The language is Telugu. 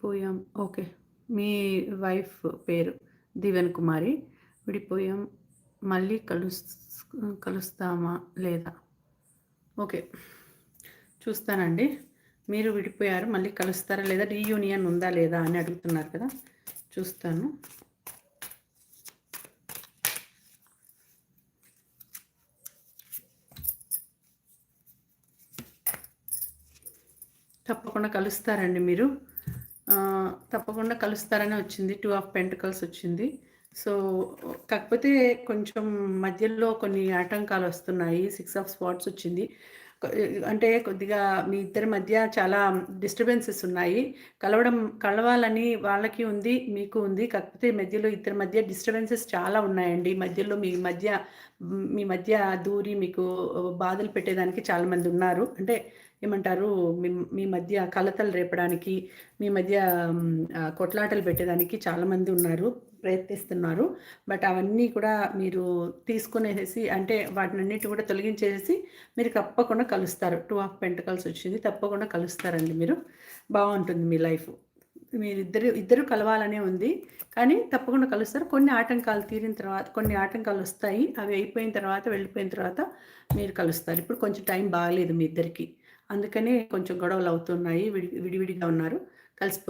విడిపోయాం. ఓకే. మీ వైఫ్ పేరు దివ్యన్ కుమారి. విడిపోయాం. మళ్ళీ కలుస్తామా లేదా? ఓకే. చూస్తానండి. మీరు విడిపోయారు. మళ్ళీ కలుస్తారా లేదా? రీయూనియన్ ఉందా లేదా అని అడుగుతున్నారు కదా! చూస్తాను. తప్పకుండా కలుస్తారండి మీరు. తప్పకుండా కలుస్తారనే వచ్చింది. 2 ఆఫ్ పెంటికల్స్ వచ్చింది. సో, కాకపోతే కొంచెం మధ్యలో కొన్ని ఆటంకాలొస్తున్నాయి. 6 ఆఫ్ స్పాట్స్ వచ్చింది. కొ అంటే కొద్దిగా మీ ఇద్దరి మధ్య చాలా డిస్టర్బెన్సెస్ ఉన్నాయి. కలవాలని వాళ్ళకి ఉంది, మీకు ఉంది. కాకపోతే మధ్యలో ఇద్దరి మధ్య డిస్టర్బెన్సెస్ చాలా ఉన్నాయండి. మధ్యలో మీ మధ్య దూరి మీకు బాధలు పెట్టేదానికి చాలామందున్నారు. అంటే ఏమంటారు, మీ మీ మధ్య కలతలు రేపడానికి, మీ మధ్య కొట్లాటలు పెట్టేదానికి చాలామంది ఉన్నారు, ప్రయత్నిస్తున్నారు. బట్ అవన్నీ కూడా మీరు తీసుకునేసేసి, అంటే వాటినన్నిటి కూడా తొలగించేసేసి మీరు తప్పకుండా కలుస్తారు. 2 ఆఫ్ పెంటికల్స్ వచ్చింది. తప్పకుండా కలుస్తారండి మీరు. బావుంటుంది మీ లైఫ్. ఇద్దరు కలవాలనే ఉంది. కానీ తప్పకుండా కలుస్తారు. కొన్ని ఆటంకాలు తీరిన తర్వాత కొన్ని ఆటంకాలొస్తాయి. అవి అయిపోయిన తర్వాత, వెళ్ళిపోయిన తర్వాత మీరు కలుస్తారు. ఇప్పుడు కొంచెం టైం బాగాలేదు మీ ఇద్దరికీ. అందుకనే కొంచెం గొడవలవుతున్నాయి. విడివిడిగా ఉన్నారు. కలిసిపోతారు.